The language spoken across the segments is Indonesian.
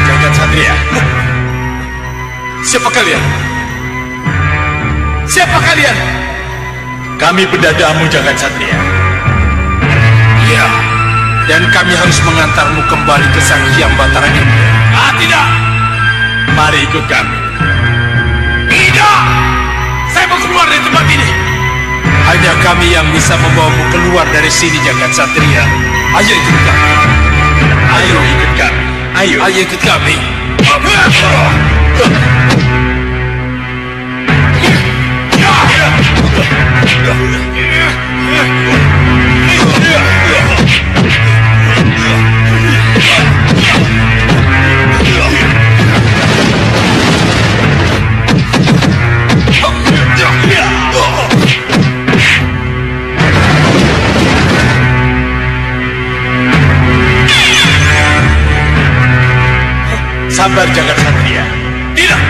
Jagat Satria. Siapa kalian? Siapa kalian? Kami pendadamu, Jagat Satria. Iya. Dan kami harus mengantarmu kembali ke Sang Hyang Batara Indah. Ah, tidak. Mari ikut kami. Tidak. Saya mau keluar dari tempat ini. Hanya kami yang bisa membawamu keluar dari sini, Jagat Satria. Ayo ikut kami. Ayo ikut kami. Ayo ikut kami. Sabar, Jagat Satria. Tidak!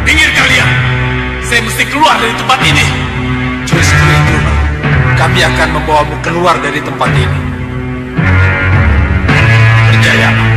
Pinggir kalian! Saya mesti keluar dari tempat ini. Justru itu, kami akan membawamu keluar dari tempat ini. Percayalah.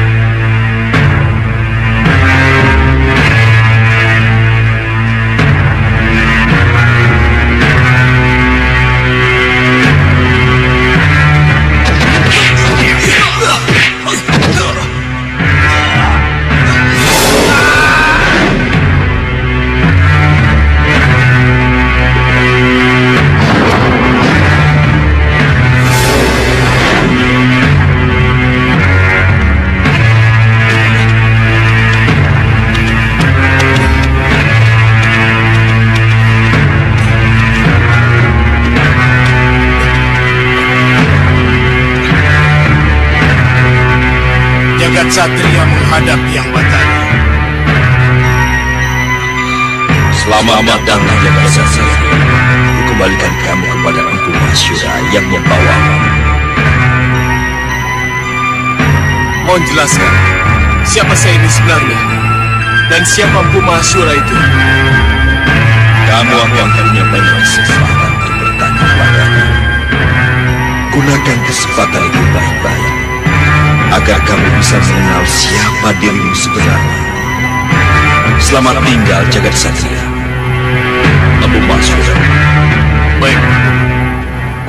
Jagat Satria menghadap Hyang Batara. Selamat datang, Jagat Satria. Kembalikan kamu kepada Empu Mahashura yang membawamu. Mohon jelaskan, siapa saya ini sebenarnya? Dan siapa Empu Mahashura itu? Kamu akan punya banyak kesempatan untuk bertanya kepadanya. Gunakan kesempatan itu baik-baik, agar kamu bisa mengenal siapa dirimu sebenarnya. Selamat tinggal, Jagat Satria. Empu Mahashura. Baik.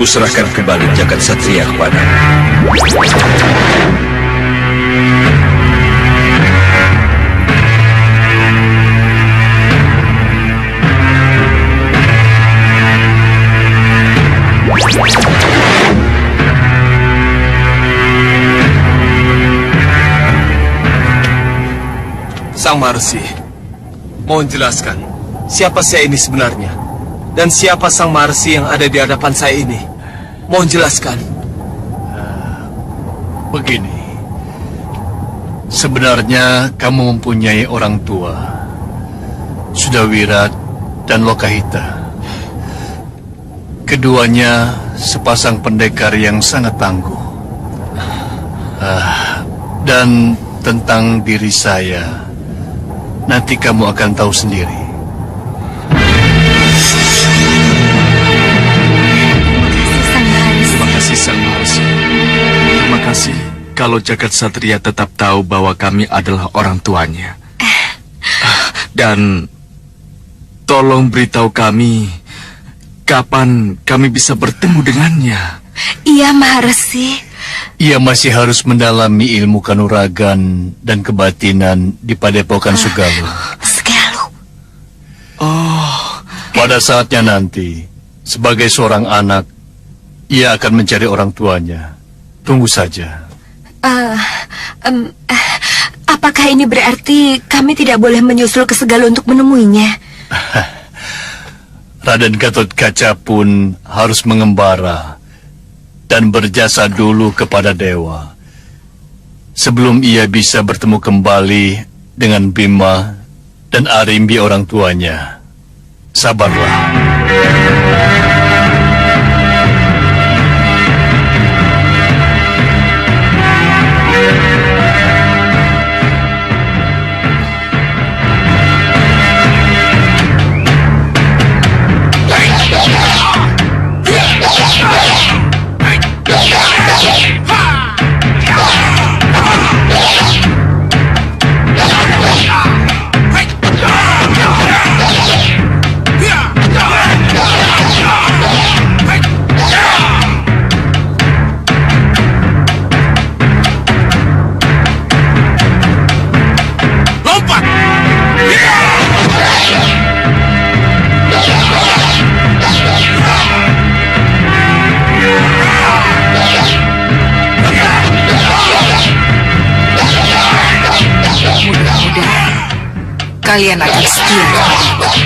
Kuserahkan kembali Jagat Satria kepadamu. Sang Maharishi, mohon jelaskan, siapa saya ini sebenarnya? Dan siapa Sang Maharishi yang ada di hadapan saya ini? Mohon jelaskan. Begini, sebenarnya kamu mempunyai orang tua, Sudawirat dan Lokahita. Keduanya sepasang pendekar yang sangat tangguh. Dan tentang diri saya, nanti kamu akan tahu sendiri. Terima kasih, Sang Maharishi. Terima kasih kalau Jagat Satria tetap tahu bahwa kami adalah orang tuanya. Dan tolong beritahu kami kapan kami bisa bertemu dengannya. Iya, Maharishi. Ia masih harus mendalami ilmu kanuragan dan kebatinan di Padepokan Sugalu. Sugalu. Oh, Pada saatnya nanti, sebagai seorang anak, ia akan mencari orang tuanya. Tunggu saja. Apakah ini berarti kami tidak boleh menyusul ke Sugalu untuk menemuinya? Raden Gatotkaca pun harus mengembara dan berjasa dulu kepada dewa sebelum ia bisa bertemu kembali dengan Bima dan Arimbi orang tuanya. Sabarlah. kalian akan setia kepadaku.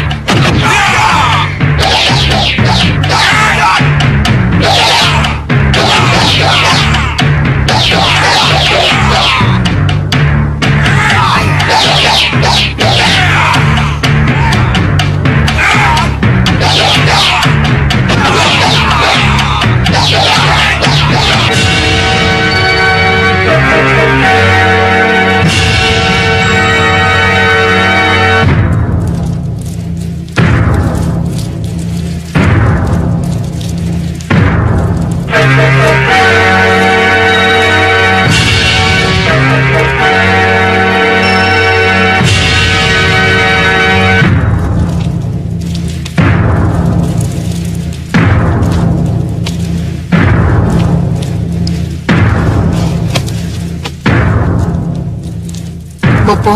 Bopo,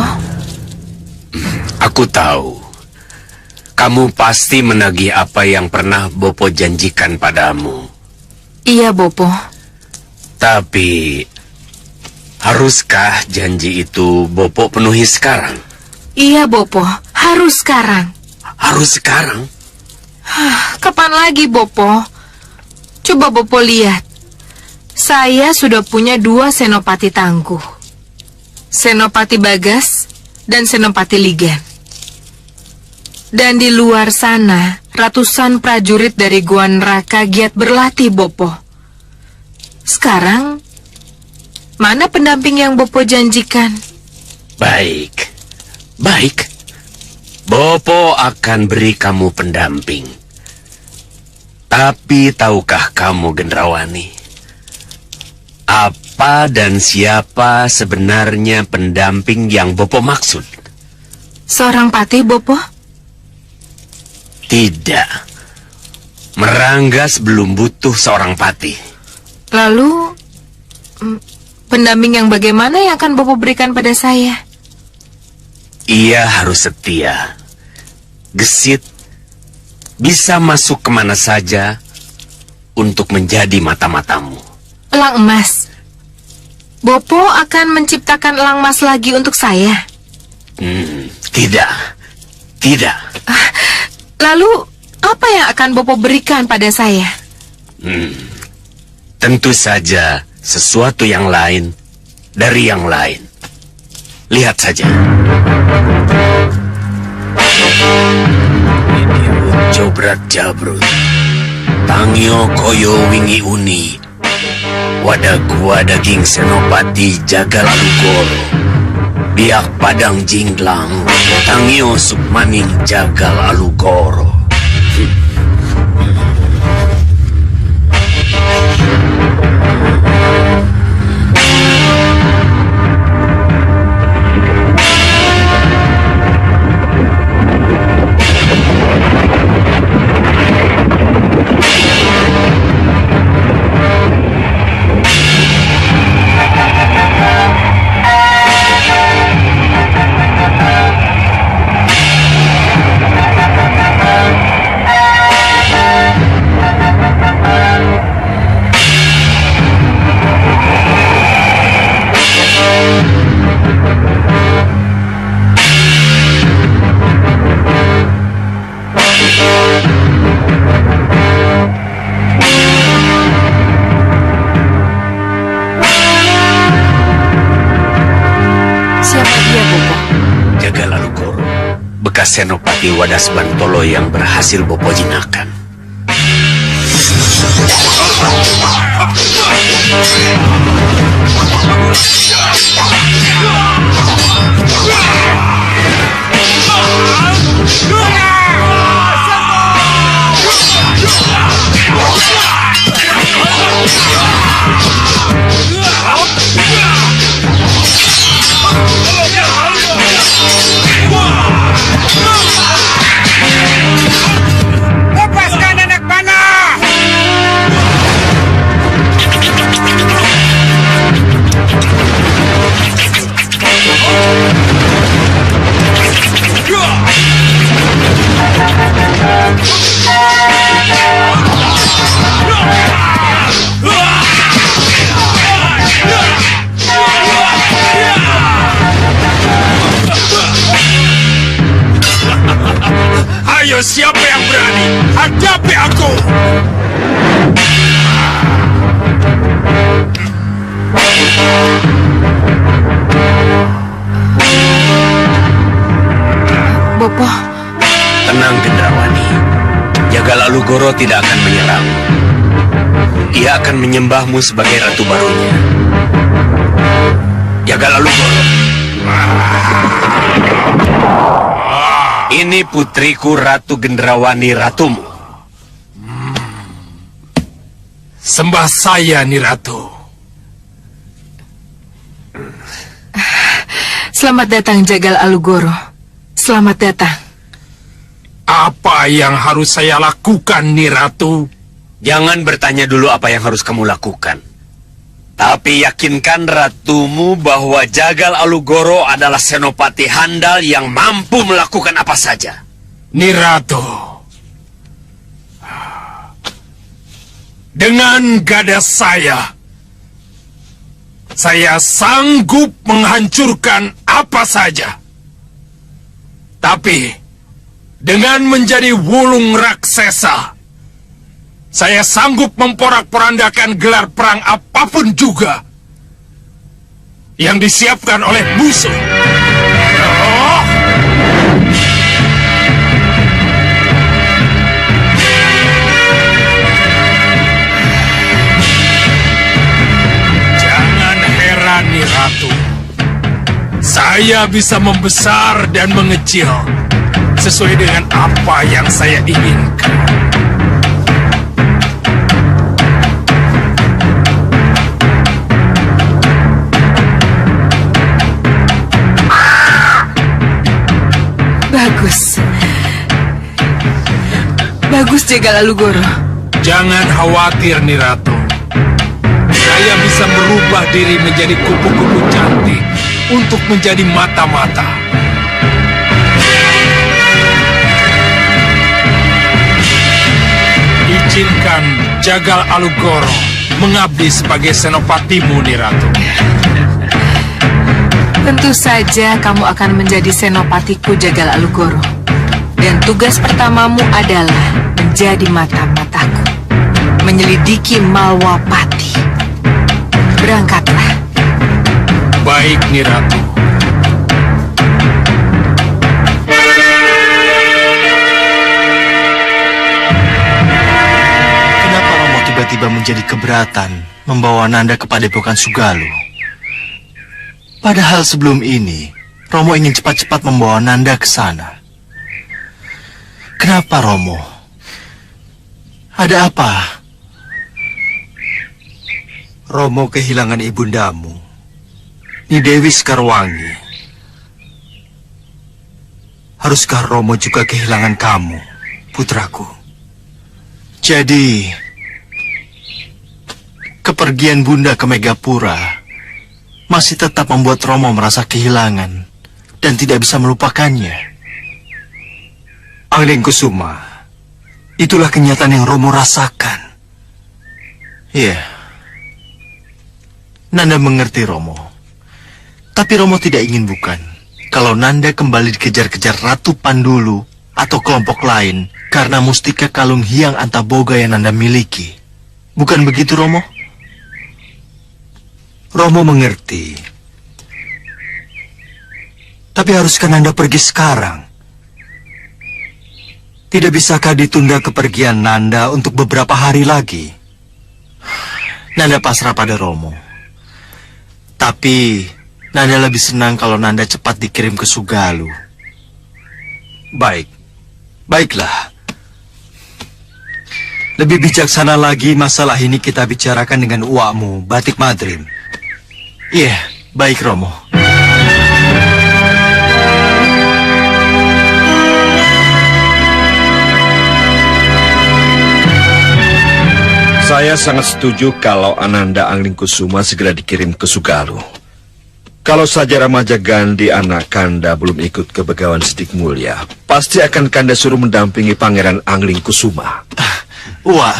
Aku tahu. Kamu pasti menagih apa yang pernah Bopo janjikan padamu. iya Bopo. Tapi, haruskah janji itu Bopo penuhi sekarang? Iya Bopo, harus sekarang. Harus sekarang? Kapan lagi Bopo? Coba Bopo lihat. Saya sudah punya 2 senopati tangguh. Senopati Bagas dan Senopati Ligan. Dan di luar sana, ratusan prajurit dari Gua Neraka giat berlatih Bopo. Sekarang, mana pendamping yang Bopo janjikan? Baik. Baik. Bopo akan beri kamu pendamping. Tapi tahukah kamu, Gendrawani? Apa dan siapa sebenarnya pendamping yang Bopo maksud? Seorang patih, Bopo? Tidak. Meranggas belum butuh seorang patih. Lalu, pendamping yang bagaimana yang akan Bopo berikan pada saya? Ia harus setia, gesit, bisa masuk kemana saja untuk menjadi mata-matamu. Elang emas. Bopo akan menciptakan elang emas lagi untuk saya? Tidak. Tidak. Lalu, apa yang akan Bopo berikan pada saya? Tentu saja sesuatu yang lain dari yang lain. Lihat saja. Ini Jobrat Jabrut. Tangyo koyo wingi uni. Wadah gua daging senopati Jagalagoro. Biak padang jinglang. Tangyo sukmaning Jagalagoro. Siapa dia, Bopo? Jagalagoro, bekas senopati Wadas Bantolo yang berhasil Bopo jinakan. Lepaskan anak panah! Ayo, siapa yang berani? Hadapi aku! Bopo, Tenang, Gendrawani. Jagal Alugoro tidak akan menyerang. Ia akan menyembahmu sebagai ratu barunya. Jagal Alugoro. Ini putriku Ratu Gendrawani, ratumu. Sembah saya, Niratu. selamat datang Jagal Alugoro. Selamat datang. Apa yang harus saya lakukan, Niratu? Jangan bertanya dulu apa yang harus kamu lakukan. Tapi yakinkan ratumu bahwa Jagal Alugoro adalah senopati handal yang mampu melakukan apa saja. Niratu, dengan gada saya sanggup menghancurkan apa saja. Tapi, dengan menjadi wulung raksasa, saya sanggup memporak-porandakan gelar perang apapun juga yang disiapkan oleh musuh. Oh! Jangan heran, Niratu. Saya bisa membesar dan mengecil sesuai dengan apa yang saya inginkan. Bagus. Bagus, Jagal Alugoro. Jangan khawatir, Niratu. Saya bisa merubah diri menjadi kupu-kupu cantik untuk menjadi mata-mata. Izinkan Jagal Alugoro mengabdi sebagai senopatimu, Niratu. Tentu saja kamu akan menjadi senopatiku, Jagal Alugoro. Dan tugas pertamamu adalah menjadi mata-mataku, menyelidiki Malwapati. Berangkatlah. Baik, Niratu. Kenapa Romo tiba-tiba menjadi keberatan membawa Nanda ke Padepokan Sugalu? Padahal sebelum ini, Romo ingin cepat-cepat membawa Nanda ke sana. Kenapa, Romo? Ada apa? Romo kehilangan ibundamu, Ni Dewi Sekarwangi. Haruskah Romo juga kehilangan kamu, putraku? Jadi, kepergian Bunda ke Megapura masih tetap membuat Romo merasa kehilangan dan tidak bisa melupakannya. Angling Kusuma, itulah kenyataan yang Romo rasakan. Iya. Nanda mengerti Romo. Tapi Romo tidak ingin bukan kalau Nanda kembali dikejar-kejar Ratu Pandulu atau kelompok lain karena mustika kalung Hyang Antaboga yang Nanda miliki. Bukan begitu, Romo? Romo mengerti. Tapi haruskah Nanda pergi sekarang? Tidak bisakah ditunda kepergian Nanda untuk beberapa hari lagi? Nanda pasrah pada Romo. Tapi Nanda lebih senang kalau Nanda cepat dikirim ke Sugalu. Baik, baiklah. Lebih bijaksana lagi masalah ini kita bicarakan dengan uakmu, Batik Madrim. Iya, baik Romo. Saya sangat setuju kalau Ananda Anglingkusuma segera dikirim ke Sugalu. Kalau saja Ramaja Gandhi anak Kanda belum ikut ke Begawan Sedik Mulia, pasti akan Kanda suruh mendampingi Pangeran Anglingkusuma. Wah,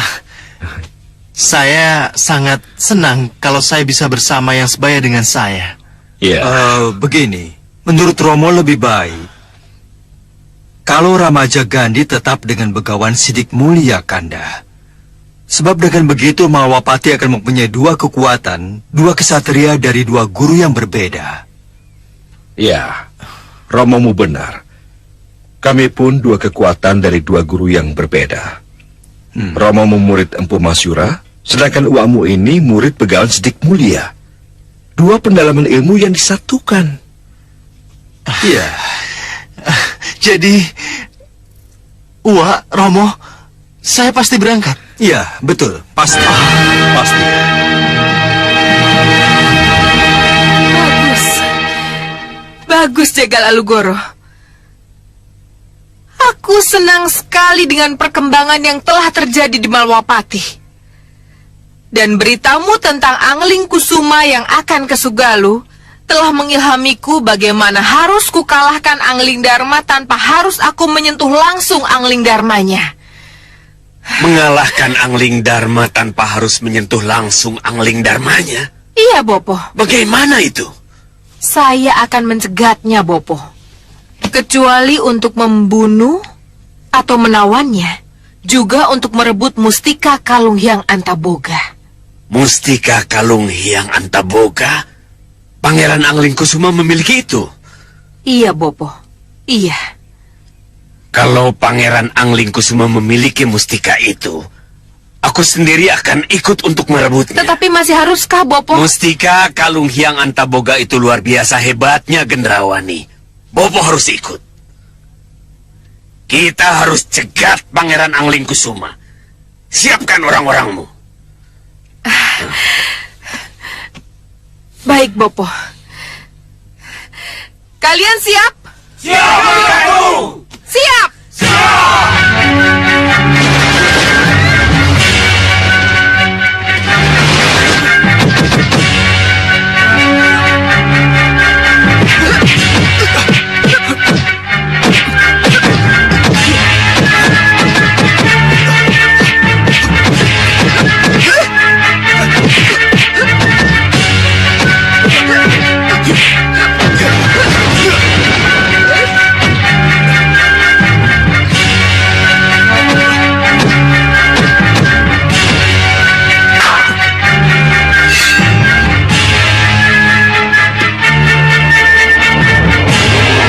saya sangat senang kalau saya bisa bersama yang sebaya dengan saya. Iya. Begini, menurut Romo lebih baik kalau Ramaja Gandhi tetap dengan Begawan Sidik Mulia, Kanda. Sebab dengan begitu Malwapati akan mempunyai dua kekuatan, dua kesatria dari dua guru yang berbeda. Ya, Romomu benar. Kami pun dua kekuatan dari dua guru yang berbeda. Romomu murid Empu Masyura, sedangkan uakmu ini murid Begawan Sidik Mulia. Dua pendalaman ilmu yang disatukan. Iya. Jadi, Uwa, Romo, saya pasti berangkat. Iya, betul. Pasti. Pasti. Bagus. Bagus, Jagal Alugoro. Aku senang sekali dengan perkembangan yang telah terjadi di Malwapati. Dan beritamu tentang Angling Kusuma yang akan ke Sugalu telah mengilhamiku bagaimana harus kukalahkan Angling Dharma tanpa harus aku menyentuh langsung Angling Dharmanya. Mengalahkan Angling Dharma tanpa harus menyentuh langsung Angling Dharmanya? Iya, Bopo. Bagaimana itu? Saya akan mencegatnya, Bopo. Kecuali untuk membunuh atau menawannya, juga untuk merebut Mustika Kalung Hyang Antaboga. Mustika Kalung Hyang Antaboga? Pangeran Angling Kusuma memiliki itu? Iya, Bopo. Iya. Kalau Pangeran Angling Kusuma memiliki mustika itu, aku sendiri akan ikut untuk merebutnya. Tetapi masih haruskah, Bopo? Mustika Kalung Hyang Antaboga itu luar biasa hebatnya, Gendrawani. Bopo harus ikut. Kita harus cegat Pangeran Angling Kusuma. Siapkan orang-orangmu. Baik, Bopo. Kalian siap? Siap, Ratu! Siap!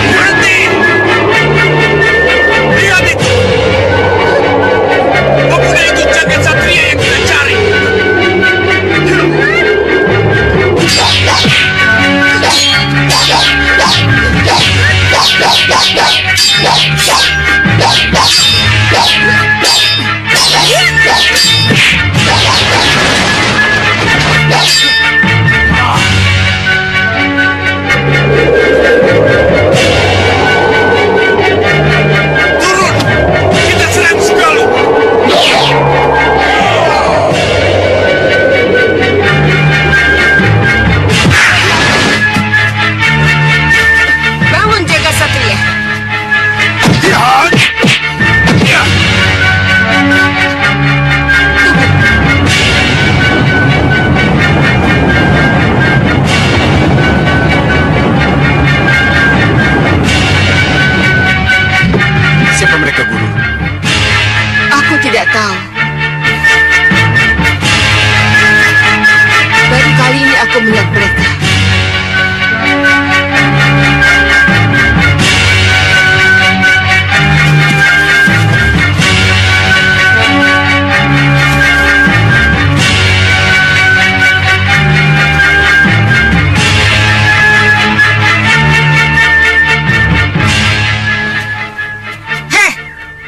Berhenti! Lihat itu! Pemuda itu jagat satria yang kita cari. Turun! Kita serang Sugalu! Bangun, jaga satria. Siapa mereka, Guru? Aku tidak tahu. Baru kali ini aku melihat mereka. Heh,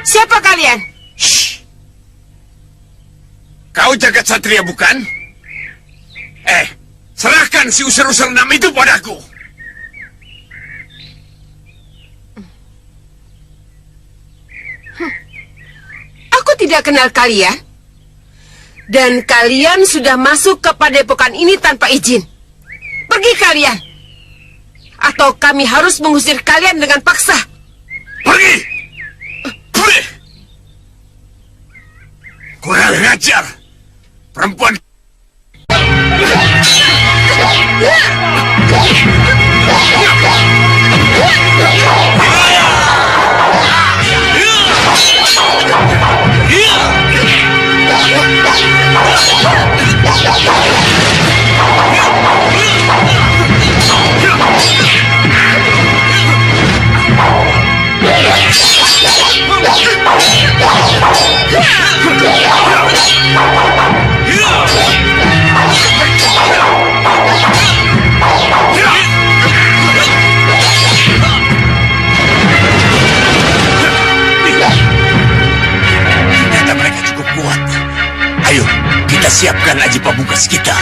siapa kalian? Kau jagat satria, bukan? Serahkan si user-user 6 itu padaku. Aku tidak kenal kalian. Dan kalian sudah masuk ke padepokan ini tanpa izin. Pergi kalian. Atau kami harus mengusir kalian dengan paksa. Pergi! Pergi! Kurang ajar! Perempuan... Ternyata mereka cukup kuat. Ayo, kita siapkan aji pamungkas kita.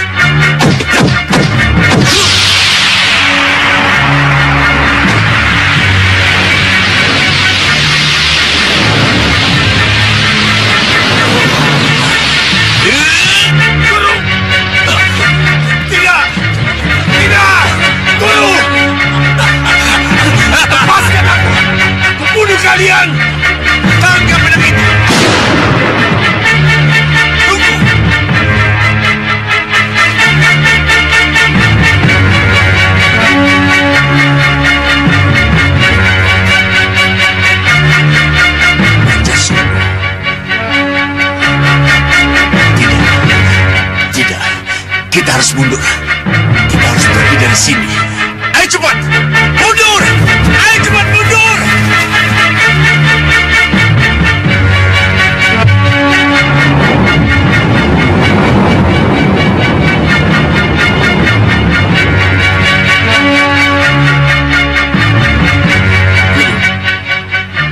Kalian tangkap pedang itu. Tunggu. Tidak, kita harus mundur. Kita harus pergi dari sini. Ayo cepat, mundur. Ayo cepat mundur.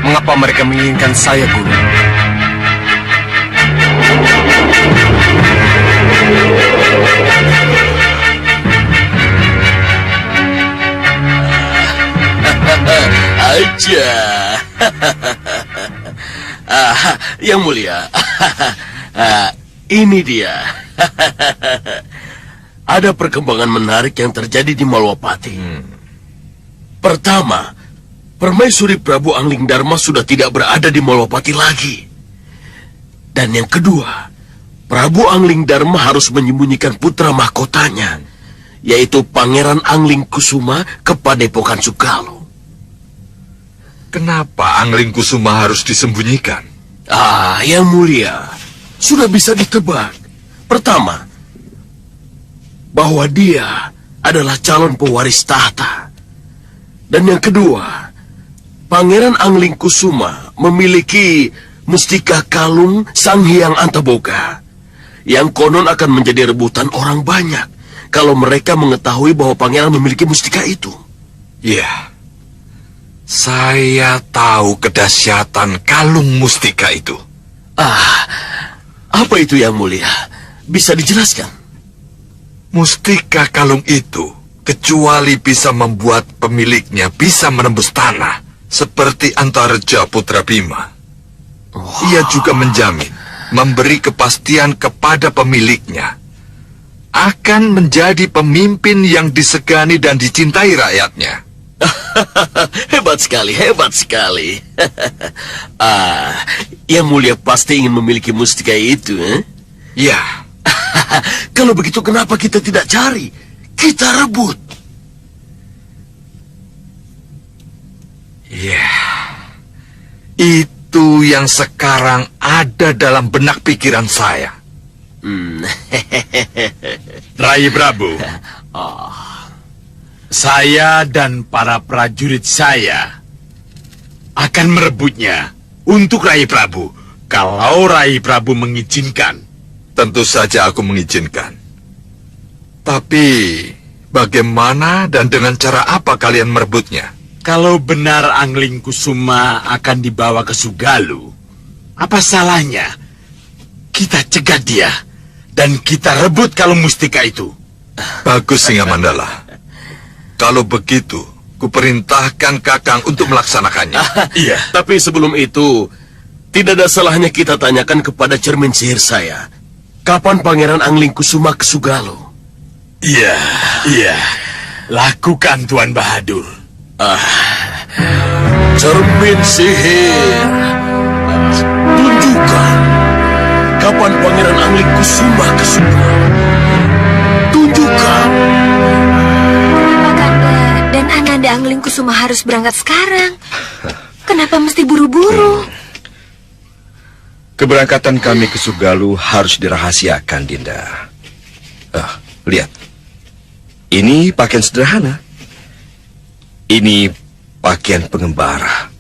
Mengapa mereka menginginkan saya, Guru? Aja. Yang mulia. Ini dia. Ada perkembangan menarik yang terjadi di Malwapati. Pertama, Permaisuri Prabu Angling Dharma sudah tidak berada di Malwapati lagi. Dan yang kedua, Prabu Angling Dharma harus menyembunyikan putra mahkotanya, yaitu Pangeran Angling Kusuma, ke Padepokan Sugalo. Kenapa Angling Kusuma harus disembunyikan? Yang mulia, sudah bisa ditebak. Pertama, bahwa dia adalah calon pewaris tahta. Dan yang kedua, Pangeran Angling Kusuma memiliki mustika kalung Sang Hyang Antaboga, yang konon akan menjadi rebutan orang banyak kalau mereka mengetahui bahwa pangeran memiliki mustika itu. Ya, saya tahu kedahsyatan kalung mustika itu. Apa itu yang mulia? Bisa dijelaskan? Mustika kalung itu, kecuali bisa membuat pemiliknya bisa menembus tanah, seperti Antareja Putra Bima. Ia juga menjamin, memberi kepastian kepada pemiliknya, akan menjadi pemimpin yang disegani dan dicintai rakyatnya. Hebat sekali, hebat sekali. Yang mulia pasti ingin memiliki mustika itu, Ya. Kalau begitu kenapa kita tidak cari? Kita rebut. Ya. Itu yang sekarang ada dalam benak pikiran saya. Rai Prabu, saya dan para prajurit saya akan merebutnya untuk Rai Prabu, kalau Rai Prabu mengizinkan. Tentu saja aku mengizinkan. Tapi, bagaimana dan dengan cara apa kalian merebutnya? Kalau benar Angling Kusuma akan dibawa ke Sugalo, apa salahnya kita cegat dia dan kita rebut kalung mustika itu? Bagus, Singa Mandala. Kalau begitu, kuperintahkan Kakang untuk melaksanakannya. Iya. Tapi sebelum itu, tidak ada salahnya kita tanyakan kepada cermin sihir saya, kapan Pangeran Angling Kusuma ke Sugalo? Iya, iya. Lakukan, Tuan Bahadur. Cermin sihir, tunjukkan kapan Pangeran Angling Kusuma ke Sugalo. Tunjukkan. Kenapa Kanda dan Ananda Angling Kusuma harus berangkat sekarang? Kenapa mesti buru-buru? Keberangkatan kami ke Sugalo harus dirahasiakan, Dinda. Lihat. Ini pakaian sederhana. Ini pakaian pengembara.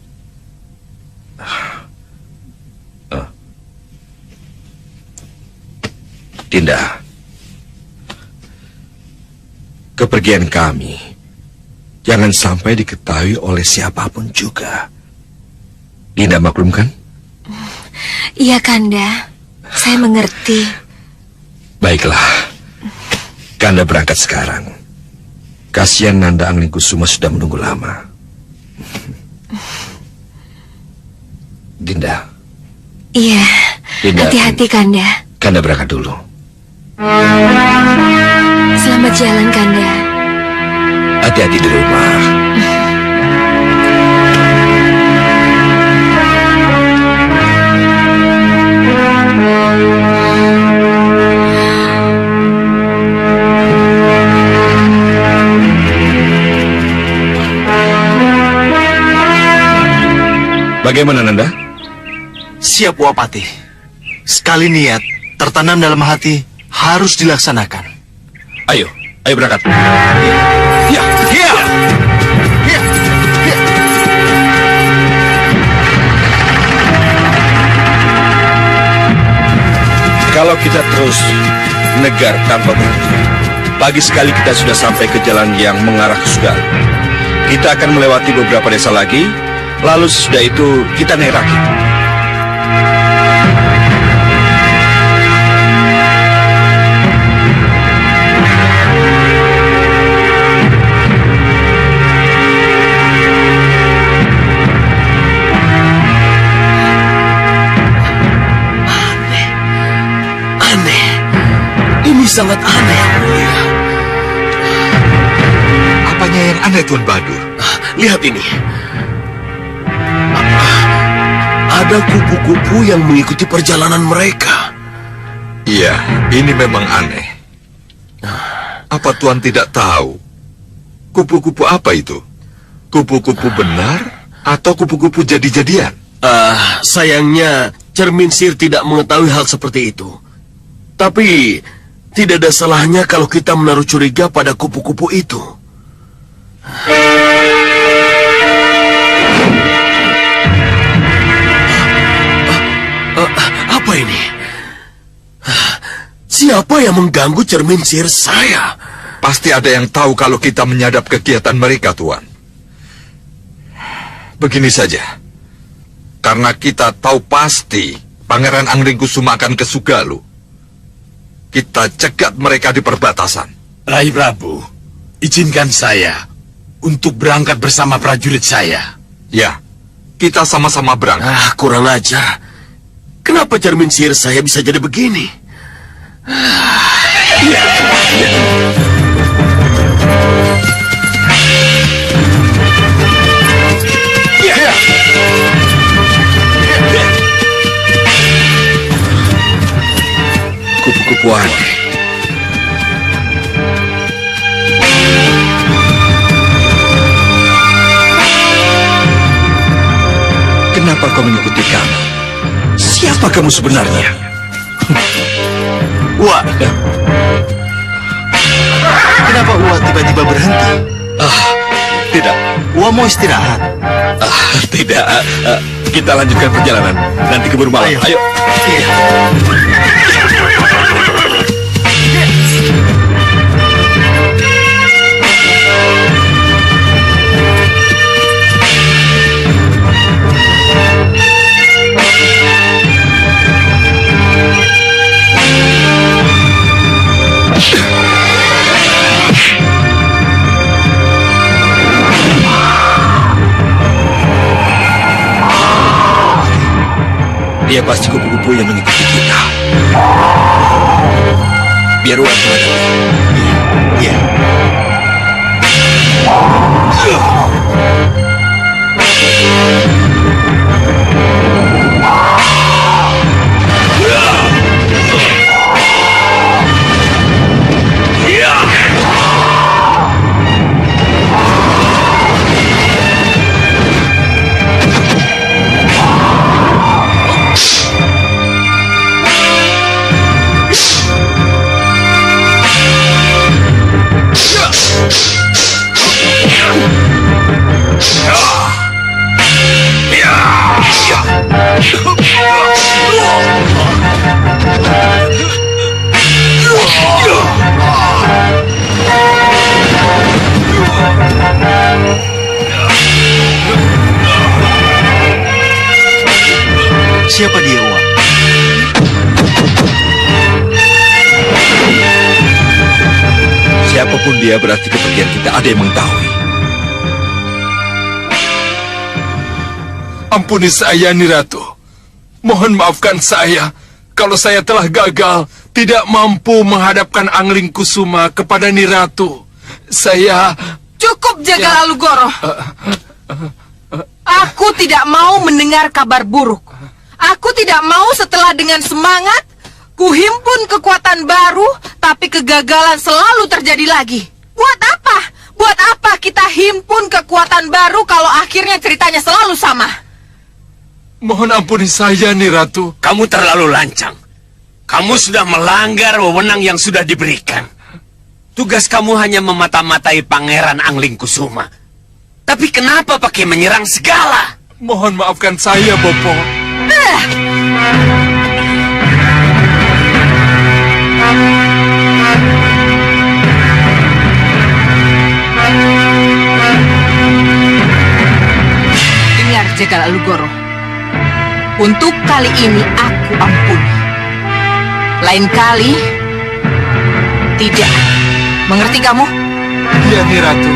Dinda, kepergian kami jangan sampai diketahui oleh siapapun juga. Dinda maklum kan? Iya, Kanda. Saya mengerti. Baiklah, Kanda berangkat sekarang. Kasihan Nanda Anglingkusuma sudah menunggu lama. Dinda. Iya, Dinda, hati-hati, Kanda. Kanda berangkat dulu. Selamat jalan, Kanda. Hati-hati di rumah. Bagaimana, Nanda? Siap, Wapati. Sekali niat tertanam dalam hati harus dilaksanakan. Ayo berangkat. Ya, ya. Ya, ya. Kalau kita terus negar tanpa berhenti, pagi sekali kita sudah sampai ke jalan yang mengarah ke Sugal. Kita akan melewati beberapa desa lagi, lalu sesudah itu kita naik rakit. Sangat aneh, Yang Mulia. Apanya yang aneh, Tuan Badur? Lihat ini. Ada kupu-kupu yang mengikuti perjalanan mereka. Iya, ini memang aneh. Apa Tuan tidak tahu? Kupu-kupu apa itu? Kupu-kupu benar atau kupu-kupu jadi-jadian? Sayangnya Cermin Sir tidak mengetahui hal seperti itu. Tapi tidak ada salahnya kalau kita menaruh curiga pada kupu-kupu itu. Apa ini? Siapa yang mengganggu cermin sihir saya? Pasti ada yang tahu kalau kita menyadap kegiatan mereka, Tuan. Begini saja. Karena kita tahu pasti Pangeran Anglingkusuma akan ke Sugalu. Kita cegat mereka di perbatasan. Rai Prabu, izinkan saya untuk berangkat bersama prajurit saya. Ya, kita sama-sama berangkat. Kurang ajar. Kenapa cermin sihir saya bisa jadi begini? Kupu-kupu aneh. Kenapa kau mengikuti kami? Siapa kamu sebenarnya? Wah. Kenapa Wah tiba-tiba berhenti? Tidak. Wah mau istirahat. Tidak. Kita lanjutkan perjalanan. Nanti keburu malam. Ayo. Iya. Dia pasti kupu-kupu yang mengikuti kita. Biar Wah menghadapi. Iya. siapa dia, Uang? Siapapun dia berarti kepergian kita ada yang mengetahui. Ampuni saya, Niratu. Mohon maafkan saya kalau saya telah gagal, tidak mampu menghadapkan Angling Kusuma kepada Niratu. Saya... Cukup, Jagal Alugoro. Aku tidak mau mendengar kabar buruk. Aku tidak mau setelah dengan semangat kuhimpun kekuatan baru, tapi kegagalan selalu terjadi lagi. Buat apa? Buat apa kita himpun kekuatan baru kalau akhirnya ceritanya selalu sama? Mohon ampuni saya, Niratu. Kamu terlalu lancang. Kamu sudah melanggar wewenang yang sudah diberikan. Tugas kamu hanya memata-matai Pangeran Angling Kusuma. Tapi kenapa pakai menyerang segala? Mohon maafkan saya, Bopo. Dengar, Jagal Alugoro. Untuk kali ini aku ampuni. Lain kali, tidak. Mengerti kamu? Iya, Niratu.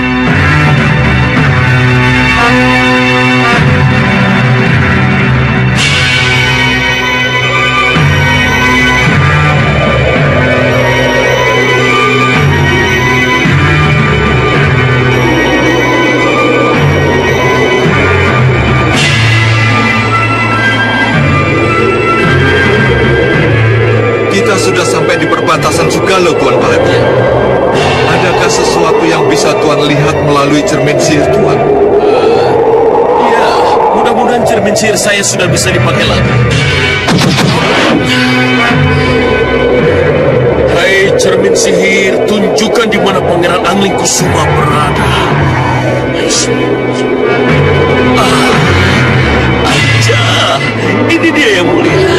Kita sudah sampai di perbatasan Sugalo, Tuan Bahagia. Adakah sesuatu yang bisa Tuan lihat melalui cermin sihir Tuan? Ya, mudah-mudahan cermin sihir saya sudah bisa dipakai lagi. Hai cermin sihir, tunjukkan di mana Pangeran Angling Kusuma berada. Aja, ini dia yang mulia.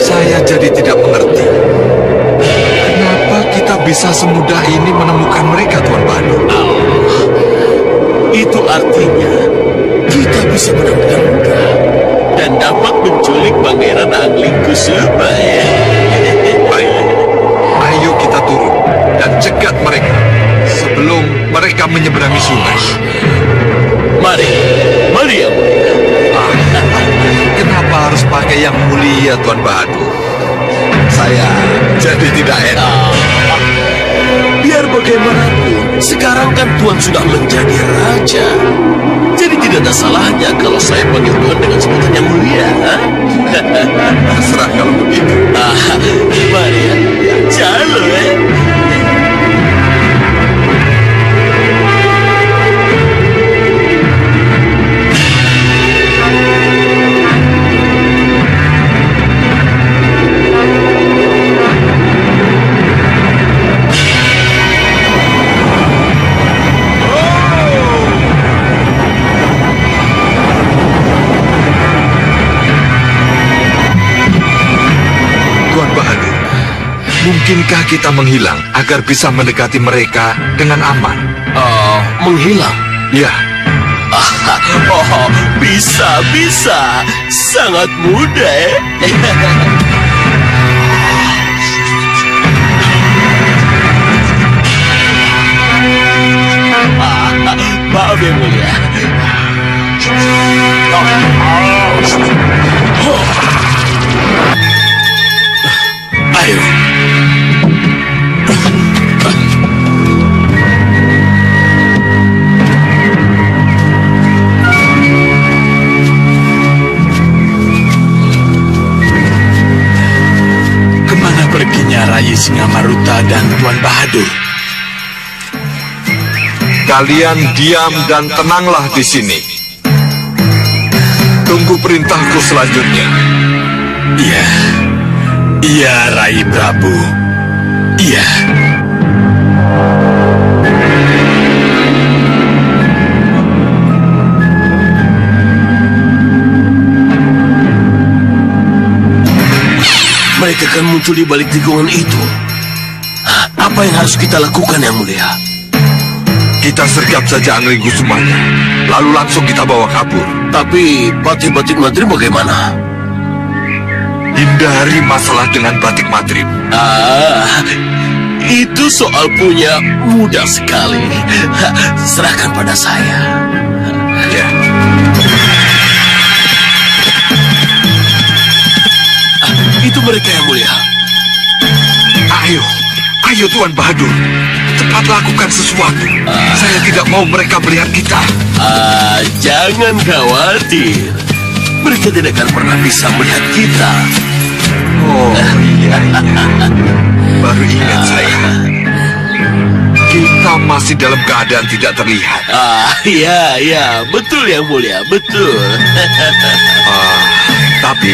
Saya jadi tidak mengerti. Kenapa kita bisa semudah ini menemukan mereka, Tuan Banu? Itu artinya kita bisa benar-benar mudah dan dapat menculik Pangeran Angling Kusuma. Baik, ayo kita turun dan cegat mereka sebelum mereka menyeberangi sungai. Mari, mari ya mulia. Kenapa harus pakai yang mulia, Tuan Bahadur? Saya jadi tidak enak. Biar bagaimanapun, sekarang kan Tuan sudah menjadi raja. Jadi tidak ada salahnya kalau saya panggil Tuan dengan sebutan yang mulia. Terserah kalau begitu. Mari ya, jalan. Mungkinkah kita menghilang agar bisa mendekati mereka dengan aman? Menghilang? Ya. Bisa. Sangat mudah. Maaf yang mulia. Ayo. Kemana perginya Rai Singamaruta dan Tuan Bahadur? Kalian diam dan tenanglah di sini. Tunggu perintahku selanjutnya. Iya, Rai Prabu. Iya. Mereka akan muncul di balik tikungan itu. Apa yang harus kita lakukan, Yang Mulia? Kita sergap saja Angling Kusumanya, lalu langsung kita bawa kabur. Tapi Patih Batik Madrim bagaimana? Hindari masalah dengan Batik Madrim. Itu soal punya mudah sekali. Serahkan pada saya. Ya. Itu mereka, Yang Mulia. Ayo Tuan Bahadur, cepat lakukan sesuatu. Saya tidak mau mereka melihat kita. Jangan khawatir. Mereka tidak akan pernah bisa melihat kita. Oh iya. Baru ingat saya. Kita masih dalam keadaan tidak terlihat. Iya, betul Yang Mulia, betul. Tapi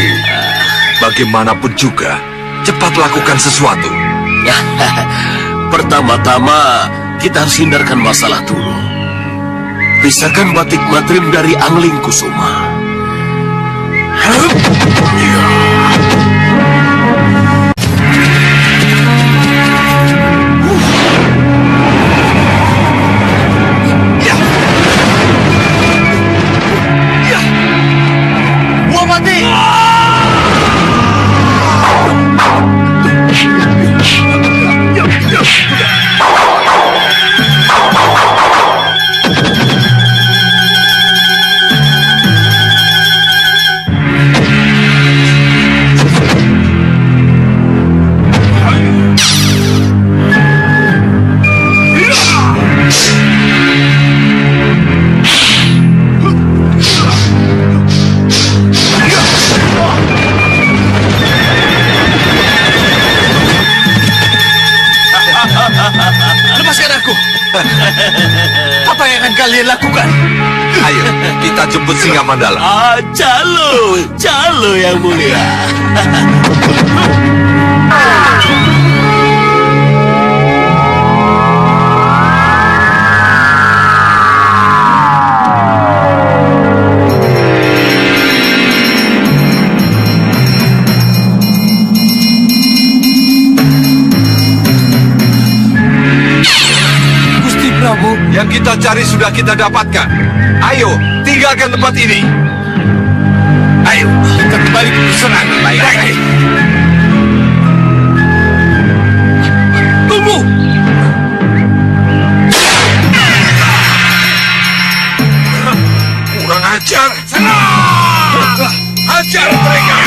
bagaimanapun juga, cepat lakukan sesuatu. Pertama-tama, kita harus hindarkan masalah dulu. Pisahkan Batik Madrim dari Angling Kusuma. Lepaskan aku. Apa yang akan kalian lakukan? Ayo, kita jemput Singa Mandala. Calo Yang Mulia. Yang kita cari sudah kita dapatkan. Ayo, tinggalkan tempat ini. Ayo, kita kembali ke serangan lagi. Tunggu! Kurang ajar. Hajar mereka.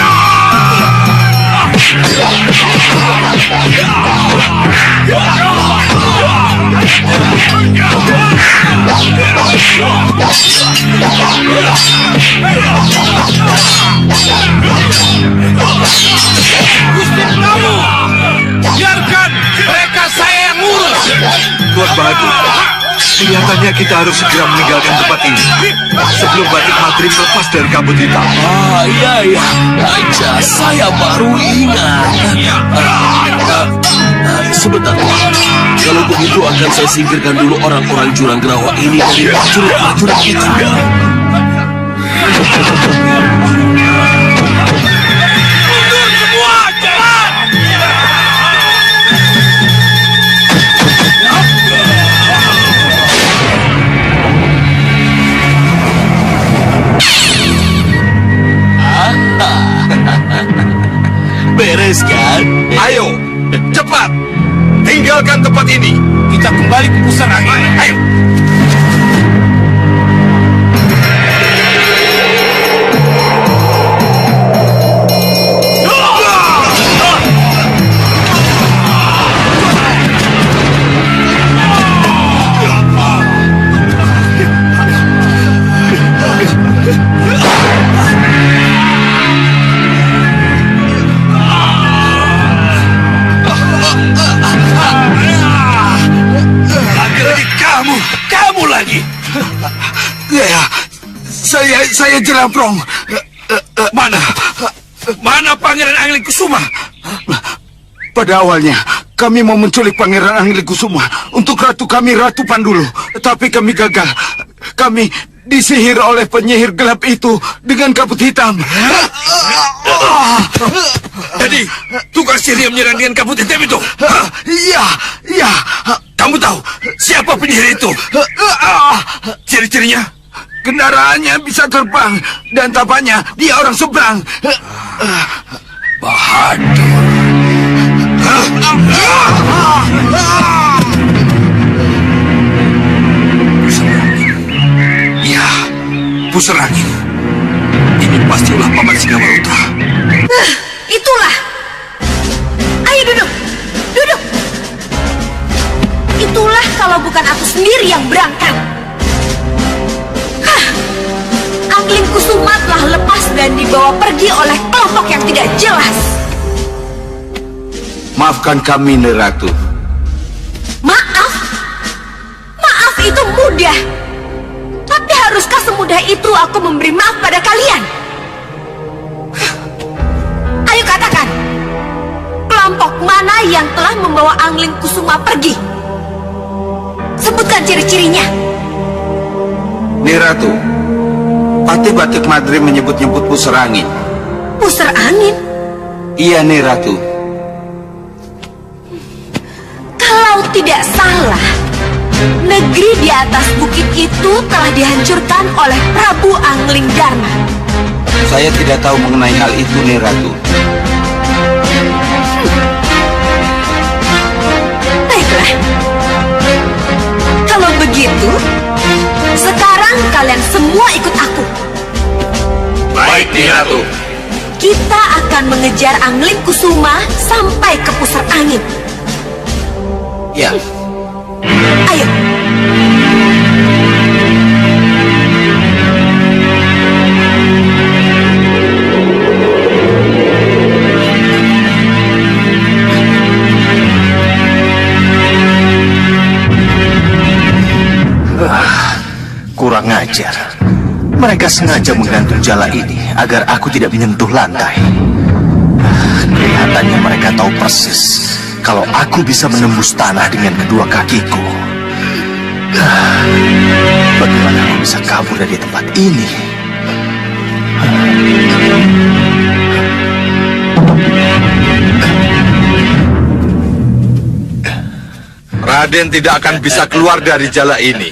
Gusti Prabu, biarkan mereka saya yang ngurus. Tuan Bahadur, kelihatannya kita harus segera meninggalkan tempat ini sebelum Batik Madrim lepas dari kabut hitam. Iya. Aja, saya baru ingat. Sebentar. Kalau begitu akan saya singkirkan dulu orang-orang Jurang Gerawa ini dari prajurit-prajurit kita. Mundur semua, cepat! Beres kan? Ayo, cepat. Tinggalkan tempat ini. Kita kembali ke pusat angin. Ayo. Kamu lagi. Ya, saya Jelamprong. Mana Pangeran Angling Kusuma? Pada awalnya Kami mau menculik Pangeran Anglingkusuma untuk ratu kami, Ratu Pandulu. Tapi kami gagal. Kami disihir oleh penyihir gelap itu dengan kabut hitam. Jadi, tukang sihir yang menyerang dengan kabut hitam itu? Iya, iya. Kamu tahu siapa penyihir itu? Ciri-cirinya? Kendaraannya bisa terbang dan tampaknya dia orang seberang. Bahadur. Ya, pusar angin. Ini pasti ulah Paman Singamaruta. Itulah. Ayo duduk. Duduk. Itulah kalau bukan aku sendiri yang berangkat. Anglingkusuma telah lepas dan dibawa pergi oleh kelompok yang tidak jelas. Maafkan kami, Neratu. Maaf? Maaf itu mudah. Tapi haruskah semudah itu aku memberi maaf pada kalian? Ayo katakan, kelompok mana yang telah membawa Anglingkusuma pergi? Sebutkan ciri-cirinya. Neratu, Patih Batik Madri menyebut-nyebut pusar angin. Pusar angin? Iya, Neratu. Kalau tidak salah, negeri di atas bukit itu telah dihancurkan oleh Prabu Anglingdarma. Saya tidak tahu mengenai hal itu, Neratu. Baiklah. Kalau begitu, sekarang kalian semua ikut aku. Baik, Neratu. Kita akan mengejar Anglingkusuma sampai ke pusar angin. Ya. Ayo. Kurang ajar. Mereka sengaja menggantung jala ini agar aku tidak menyentuh lantai. Kelihatannya mereka tahu persis kalau aku bisa menembus tanah dengan kedua kakiku. Bagaimana aku bisa kabur dari tempat ini? Raden tidak akan bisa keluar dari jala ini.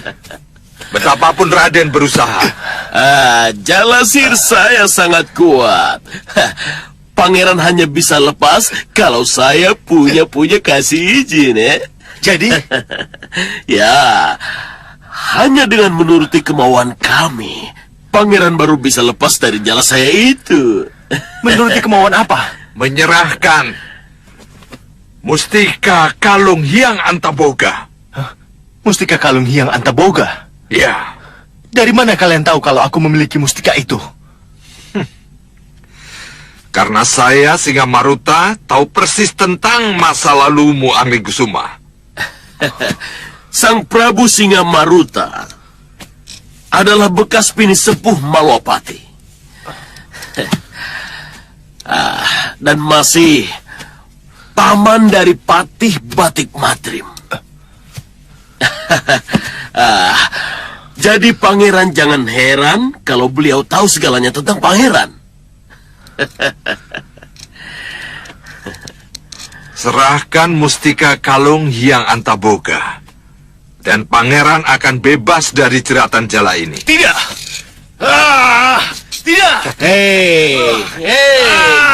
Betapapun Raden berusaha. Jala sihir saya sangat kuat. Pangeran hanya bisa lepas kalau saya punya kasih izin, ya. Jadi? Ya, hanya dengan menuruti kemauan kami, Pangeran baru bisa lepas dari jala saya itu. Menuruti kemauan apa? Menyerahkan Mustika Kalung Hyang Antaboga. Mustika Kalung Hyang Antaboga? Ya. Dari mana kalian tahu kalau aku memiliki mustika itu? Karena saya, Singamaruta, tahu persis tentang masa lalumu, Anglingkusuma. Sang Prabu Singamaruta adalah bekas bini sepuh Malwapati. Dan masih paman dari Patih Batik Madrim. Jadi pangeran jangan heran kalau beliau tahu segalanya tentang pangeran. Serahkan Mustika Kalung Hyang Antaboga, dan pangeran akan bebas dari jeratan jala ini. Tidak! Tidak! Hei,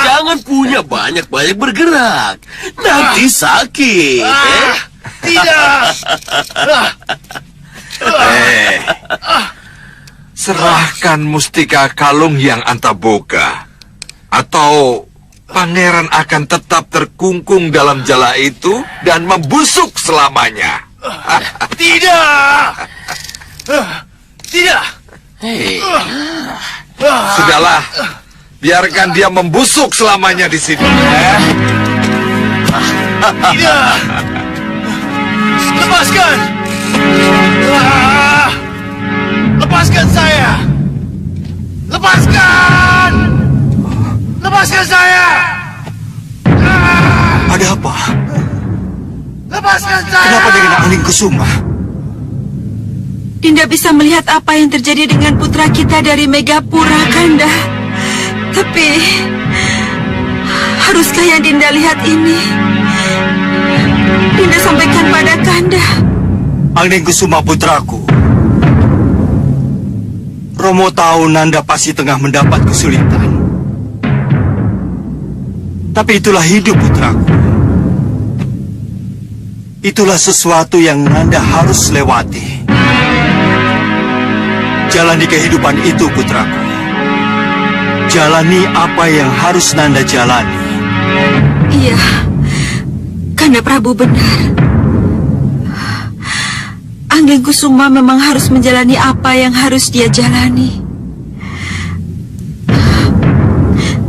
jangan punya banyak-banyak bergerak. Nanti sakit. Tidak! Serahkan Mustika Kalung Hyang Antaboga, atau pangeran akan tetap terkungkung dalam jala itu dan membusuk selamanya. Tidak! Tidak! Sudahlah, biarkan dia membusuk selamanya di sini. Tidak! Lepaskan! Lepaskan saya! Lepaskan! Lepaskan saya! Ada apa? Kenapa dengan Angling Kusuma? Dinda bisa melihat apa yang terjadi dengan putra kita dari Megapura, Kanda. Tapi, haruskah yang Dinda lihat ini? Dinda sampaikan pada Kanda. Angling Kusuma putraku. Romo tahu Nanda pasti tengah mendapat kesulitan. Tapi itulah hidup putraku. Itulah sesuatu yang Nanda harus lewati. Jalani kehidupan itu, putraku. Jalani apa yang harus Nanda jalani. Iya, Kanda Prabu benar. Angling Kusuma memang harus menjalani apa yang harus dia jalani.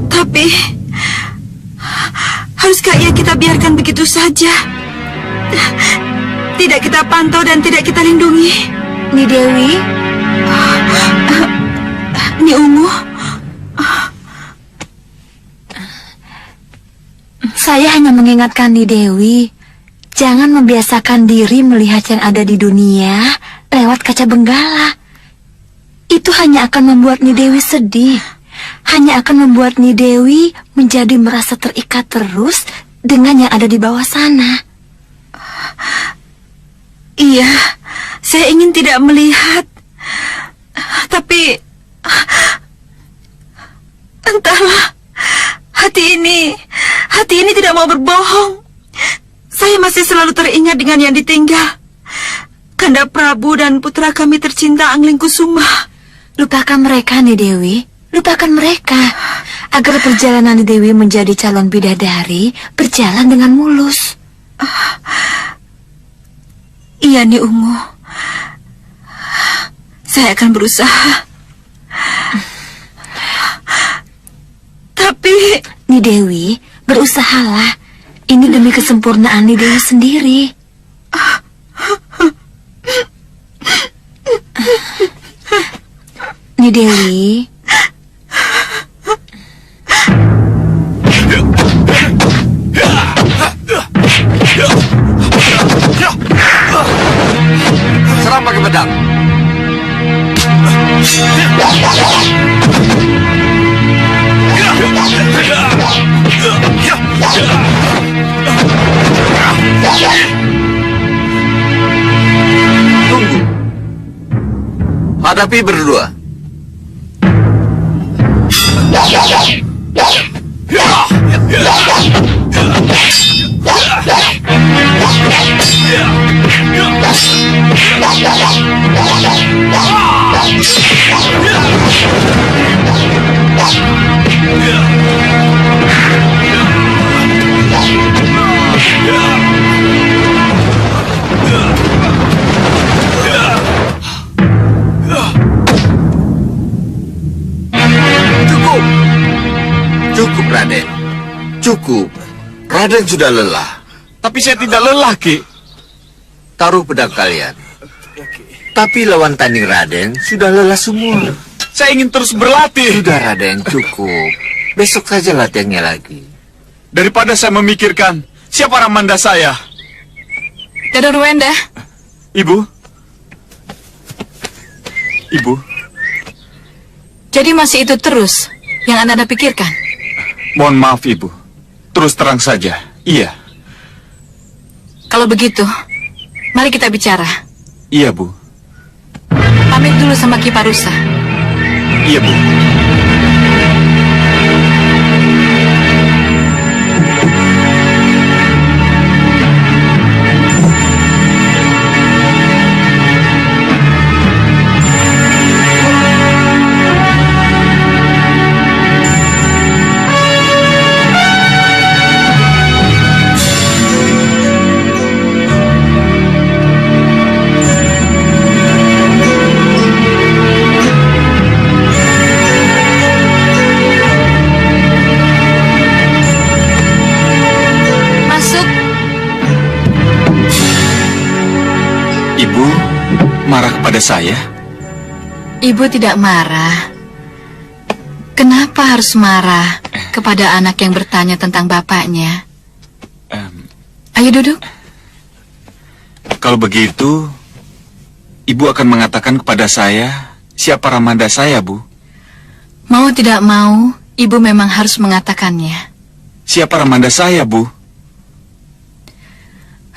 Tapi, haruskah ia kita biarkan begitu saja? Tidak kita pantau dan tidak kita lindungi. Ni Dewi, Ni Ungu, saya hanya mengingatkan Ni Dewi, jangan membiasakan diri melihat yang ada di dunia lewat kaca benggala. Itu hanya akan membuat Ni Dewi sedih. Hanya akan membuat Ni Dewi menjadi merasa terikat terus dengan yang ada di bawah sana. iya, saya ingin tidak melihat. Tapi, entahlah, hati ini tidak mau berbohong. Saya masih selalu teringat dengan yang ditinggal. Kanda Prabu dan putra kami tercinta Angling Kusuma. Lupakan mereka, Ni Dewi. Lupakan mereka. Agar perjalanan Ni Dewi menjadi calon bidadari berjalan dengan mulus. Iya, Ni Ungu. Saya akan berusaha. Tapi... Ni Dewi, berusahalah. Ini demi kesempurnaan Ni Dewi sendiri. Ni Dewi. Serang pakai pedang. Tunggu. Hadapi berdua. Cukup, Raden. Cukup. Raden sudah lelah. Tapi saya tidak lelah, Ki. Taruh pedang kalian. Tapi lawan tanding Raden sudah lelah semua. Saya ingin terus berlatih. Sudah, Raden, cukup. Besok saja latihannya lagi. Daripada saya memikirkan siapa Ramanda saya. Dado Ruenda, Ibu. Ibu. jadi masih itu terus yang Anda pikirkan? Mohon maaf, Ibu. Terus terang saja. Iya. Kalau begitu, mari kita bicara. Iya, Bu. Pamit dulu sama Ki Parusa. Iya, Bu. Ibu marah kepada saya? Ibu tidak marah. Kenapa harus marah kepada anak yang bertanya tentang bapaknya? Ayo duduk. Kalau begitu, Ibu akan mengatakan kepada saya siapa Ramanda saya, Bu. Mau tidak mau, Ibu memang harus mengatakannya. Siapa Ramanda saya, Bu?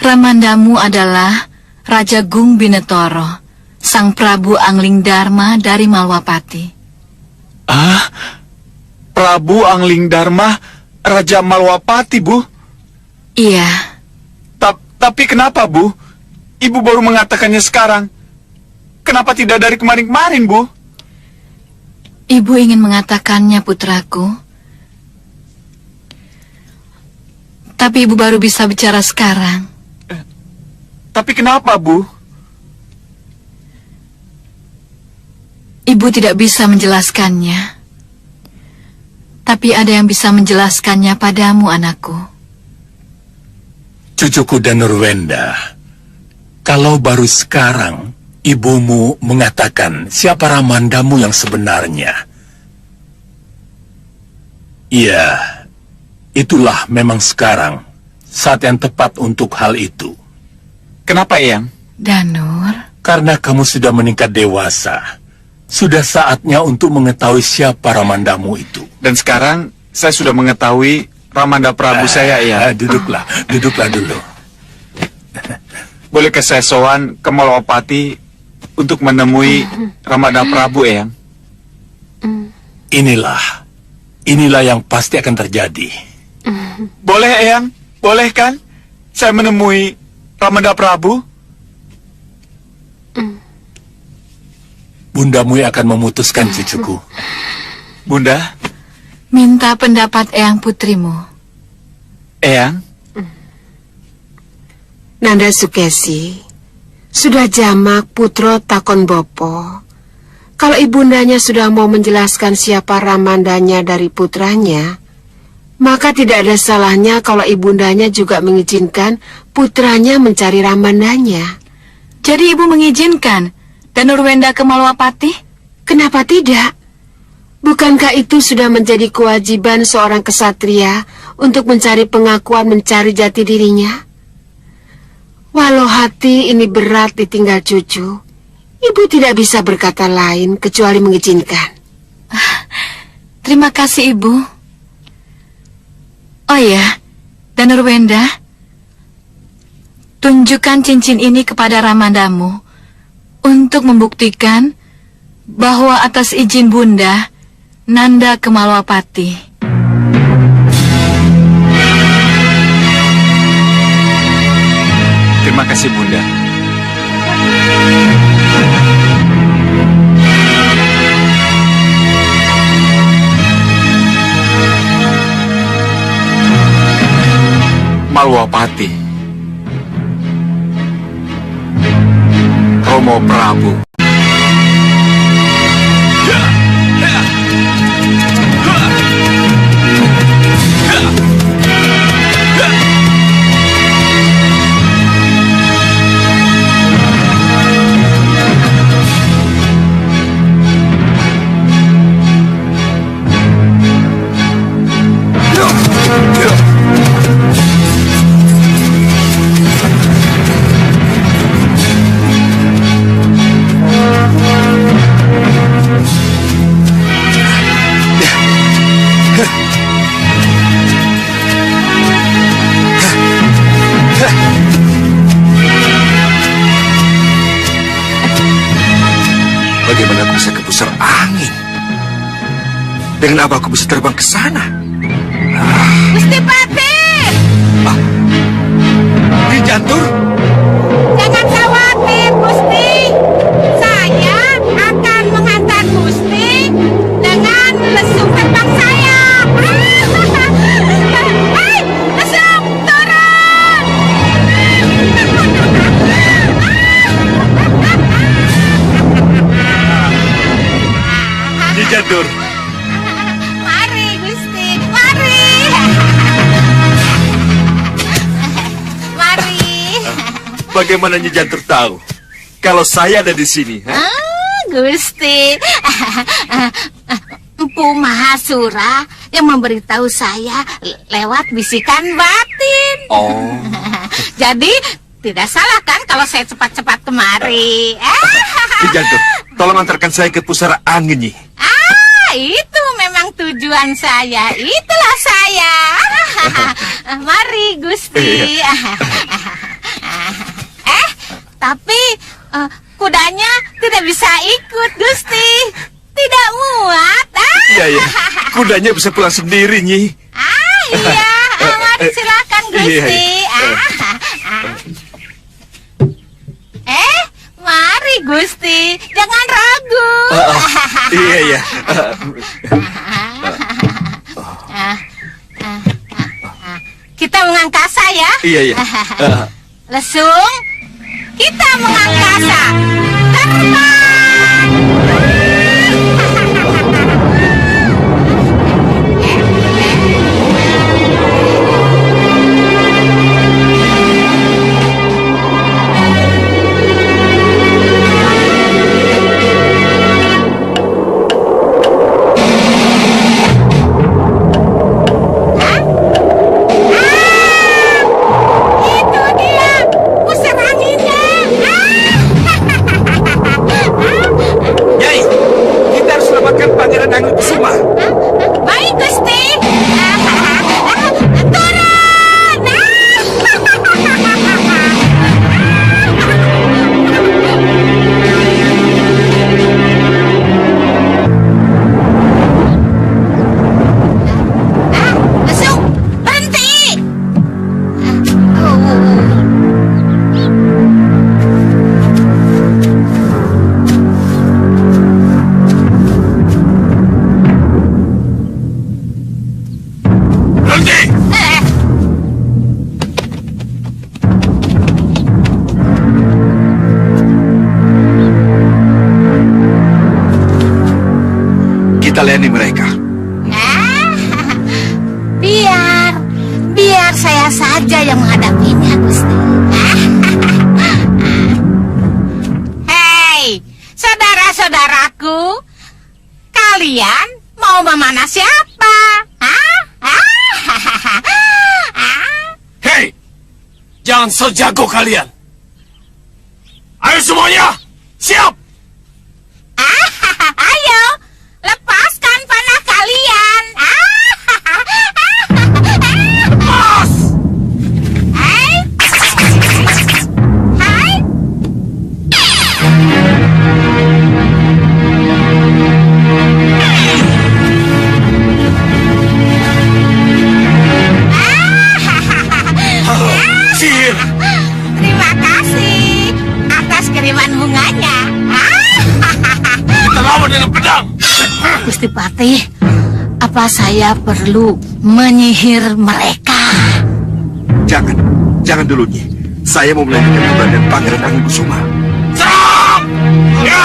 Ramandamu adalah Raja Gung Binetoro, Sang Prabu Angling Dharma dari Malwapati. Ah, Prabu Angling Dharma, Raja Malwapati, Bu? Iya. Tapi kenapa, Bu? Ibu baru mengatakannya sekarang. Kenapa tidak dari kemarin-kemarin, Bu? Ibu ingin mengatakannya, putraku. Tapi ibu baru bisa bicara sekarang. Tapi kenapa, Bu? Ibu tidak bisa menjelaskannya. Tapi ada yang bisa menjelaskannya padamu, anakku. Cucuku Danurwenda, kalau baru sekarang ibumu mengatakan siapa Ramandamu yang sebenarnya. Iya, itulah memang sekarang saat yang tepat untuk hal itu. Kenapa, Eyang? Danur? Karena kamu sudah meningkat dewasa. Sudah saatnya untuk mengetahui siapa Ramandamu itu. Dan sekarang saya sudah mengetahui Ramanda Prabu saya, Eyang. Duduklah dulu. Bolehkah saya sowan ke Malwapati untuk menemui Ramanda Prabu, Eyang? Inilah yang pasti akan terjadi. Boleh, Eyang? Boleh kan? Saya menemui Ramanda Prabu? Bundamu yang akan memutuskan, cucuku. Bunda? Minta pendapat Eyang putrimu. Eyang? Nanda Sukesi, sudah jamak putro takon bopo. Kalau ibundanya sudah mau menjelaskan siapa Ramandanya dari putranya, maka tidak ada salahnya kalau ibundanya juga mengizinkan putranya mencari Ramandanya. Jadi ibu mengizinkan Danurwenda ke Malwapati? Kenapa tidak? Bukankah itu sudah menjadi kewajiban seorang kesatria untuk mencari pengakuan mencari jati dirinya? Walau hati ini berat ditinggal cucu, ibu tidak bisa berkata lain kecuali mengizinkan. Terima kasih, Ibu. Oh ya, Danurwenda, tunjukkan cincin ini kepada Ramandamu untuk membuktikan bahwa atas izin Bunda, Nanda ke Malwapati. Terima kasih, Bunda. Malwapati, Romo Prabu. Bagaimana aku bisa ke pusar angin? Dengan apa aku bisa terbang ke sana? Gusti Pati! Ini Jantur? Jangan khawatir, Gusti. Saya akan menghantar Gusti dengan lesung terbang saya. Hei, lesung, turun! Ini Jantur. Mari, Gusti, mari. Mari. Bagaimana Nyi Jantur tahu kalau saya ada di sini? Ha? Gusti, Empu Mahasura yang memberitahu saya lewat bisikan batin. Oh. Jadi, Tidak salah kan kalau saya cepat-cepat kemari? Ki Jantur, tolong antarkan saya ke pusara angin, Nyi. Itu memang tujuan saya. Itulah saya. Mari, Gusti. Tapi kudanya tidak bisa ikut, Gusti. Tidak muat. Iya. Kudanya bisa pulang sendiri, Nyi. Iya. Mari silakan, Gusti. Mari, Gusti. Jangan ragu. Iya. Kita mengangkasa ya. Iya. Lesung, kita mengangkasa. Terbang. Itu dia, pusar anginnya. Nyai, kita harus selamatkan Pangeran Anglekusuma. Baik, Gusti. Turun. Lesung, berhenti. Berhenti! Kita layani mereka. Biar saya saja yang menghadapinya, Gusti. Hei, saudara-saudaraku, kalian mau memanah siapa? Hei! Jangan so jago kalian. Ayo semuanya, siap! Ayo, lepaskan panah kalian. Lepas! Hai. Hai. Sihir! Terima kasih atas kiriman bunganya. Kita lawan dengan pedang! Gusti Patih, apa saya perlu menyihir mereka? Jangan dulu, Nyi. Saya mau melanjutkan keberadaan Pangeran Anglekusuma. Serang! Ya!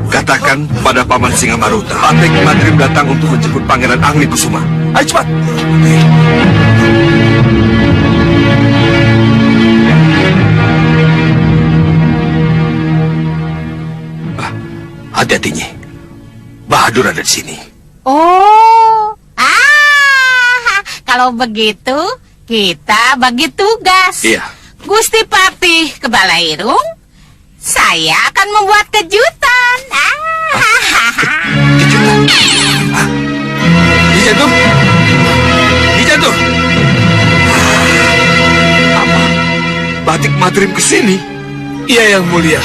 Katakan pada Paman Singamaruta, Patek Madrim datang untuk menjemput Pangeran Anglekusuma. Ayo cepat! Hati-hati, Nyi. Bahadur ada di sini. Oh, kalau begitu kita bagi tugas. Iya. Gusti Patih ke Balairung, saya akan membuat kejutan. Kejutan? Dijatuh? Apa? Batik Madrim ke sini? Iya, Yang Mulia.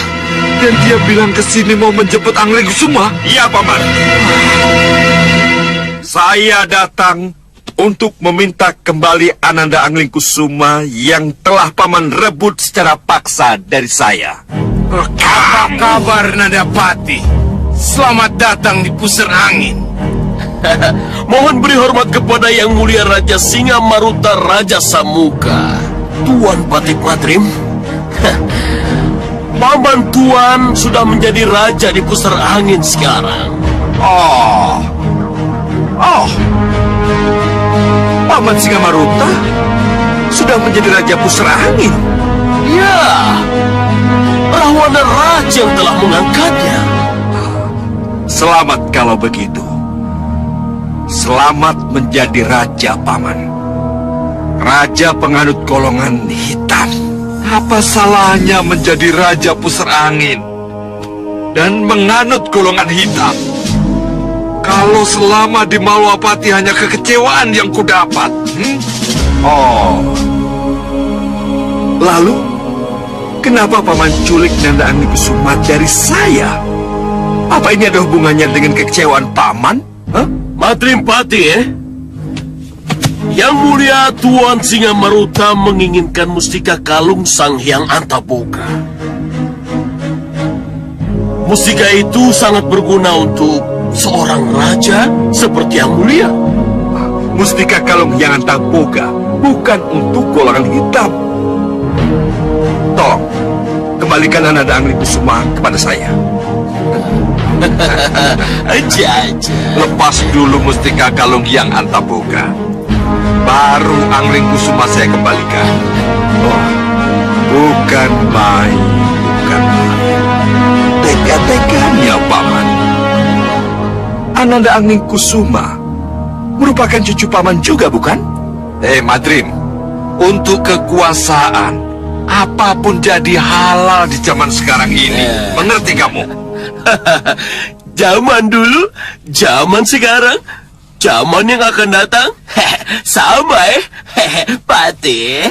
Dan dia bilang ke sini mau menjemput Anglekusuma? Iya, Paman. Saya datang untuk meminta kembali Ananda Anglekusuma yang telah Paman rebut secara paksa dari saya. Apa kabar, Nadapati? Selamat datang di pusar angin. Mohon beri hormat kepada Yang Mulia Raja Singamaruta Raja Samuka. Tuan Batik Madrim. Paman Tuan sudah menjadi raja di pusar angin sekarang. Oh, Paman Singamaruta sudah menjadi raja pusar angin. Ya, Rahwana Raja yang telah mengangkatnya. Selamat kalau begitu. Selamat menjadi raja, Paman. Raja penganut golongan hitam. Apa salahnya menjadi raja pusar angin dan menganut golongan hitam? Kalau selama di Malwapati hanya kekecewaan yang kudapat. Oh. Lalu, kenapa Paman culik Nanda Anggikusuma dari saya? Apa ini ada hubungannya dengan kekecewaan Paman? Hah? Matrimpati, Yang mulia Tuan Singamaruta menginginkan mustika kalung Sang Hyang Antaboga. Mustika itu sangat berguna untuk seorang raja seperti yang mulia. Mustika kalung Hyang Antaboga bukan untuk golongan hitam. Tolong, kembalikan Nanda Anggikusuma kepada saya. Aja. Lepas dulu mustika kalung Hyang Antaboga. Baru Angringkusuma saya kembalikan. Oh, bukan main. Tega-teganya, Paman. Ananda Angringkusuma merupakan cucu Paman juga, bukan? Madrim, untuk kekuasaan, apapun jadi halal di zaman sekarang ini. Mengerti kamu? Zaman dulu, zaman sekarang, zaman yang akan datang, sama Pati.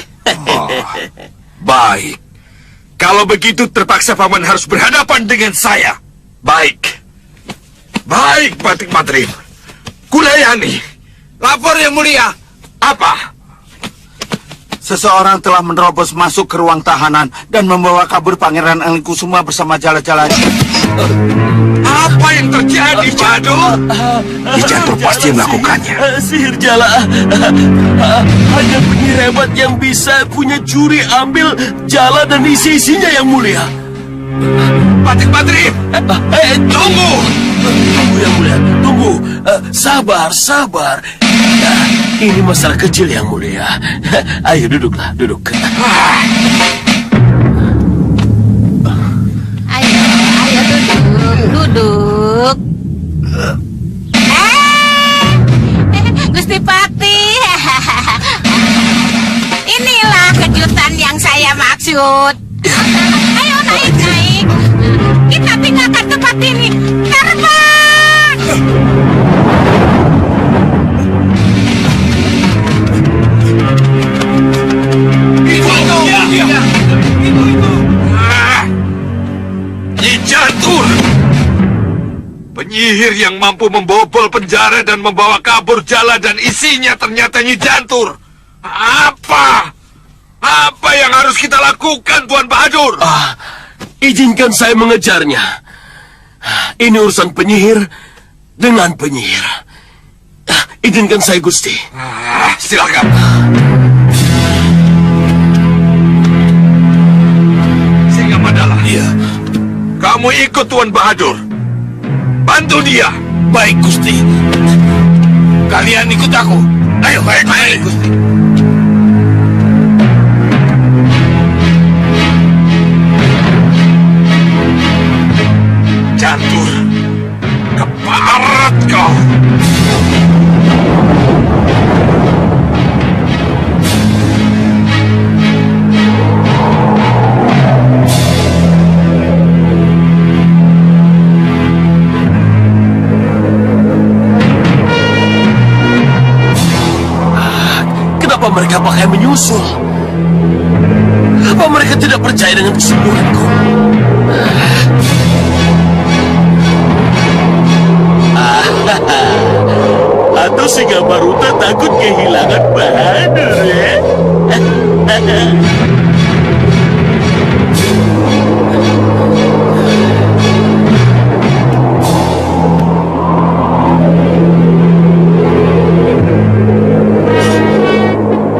Baik. Kalau begitu terpaksa Paman harus berhadapan dengan saya. Baik. Baik, Batik Madrim. Kulayani. Lapor yang mulia. Apa? Seseorang telah menerobos masuk ke ruang tahanan dan membawa kabur Pangeran Anggikusuma bersama jala-jalanya. Apa yang terjadi, Badur? Jantur pasti melakukannya. Sihir jala. Hanya penyihir hebat yang bisa punya juri ambil jala dan isi-isinya yang mulia. Batik Madrim. Tunggu. Tunggu yang mulia. Tunggu. Sabar. Ini masalah kecil yang mulia. Ayo duduklah, duduk. Ayo duduk. Gusti Pati. Inilah kejutan yang saya maksud. Ayo naik. Kita tinggalkan tempat ini. Terbang. Nyi Jantur, penyihir yang mampu membobol penjara dan membawa kabur jala dan isinya ternyata Nyi Jantur. Apa yang harus kita lakukan, Tuan Bahadur? Izinkan saya mengejarnya. Ini urusan penyihir dengan penyihir. Izinkan saya, Gusti. Silakan. Singa Mandala. Iya. Kamu ikut Tuan Bahadur. Bantu dia. Baik, Gusti. Kalian ikut aku. Ayo, baik, Gusti. Jantur, keparat kau. Kenapa mereka pakai menyusul? Apa mereka tidak percaya dengan kesembuhanku? Atau Singamaruta takut kehilangan Bahadur, ya?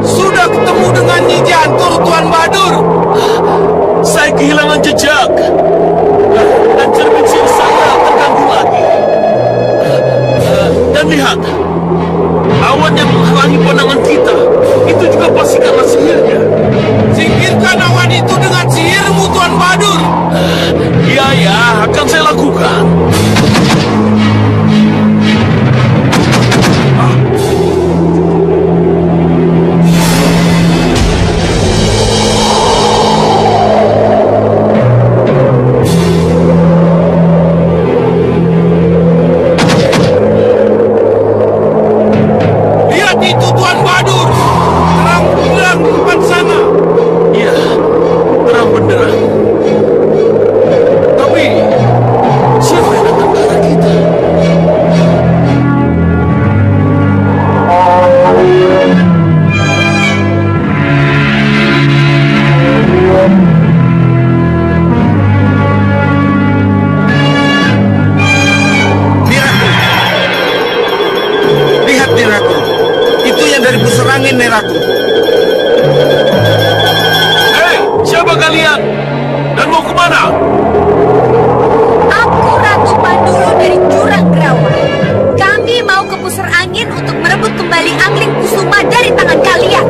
Sudah ketemu dengan Nyi Jantur, Tuan Badur. Saya kehilangan jejak. Dan cermin sihir saya terganggu lagi. Dan lihat, awan yang menghalangi pandangan kita, itu juga pasti karena sihirnya. mana? Aku Ratu Pandulu dari Jurang Grawa. Kami mau ke Pusar Angin untuk merebut kembali Angling Kusuma dari tangan kalian.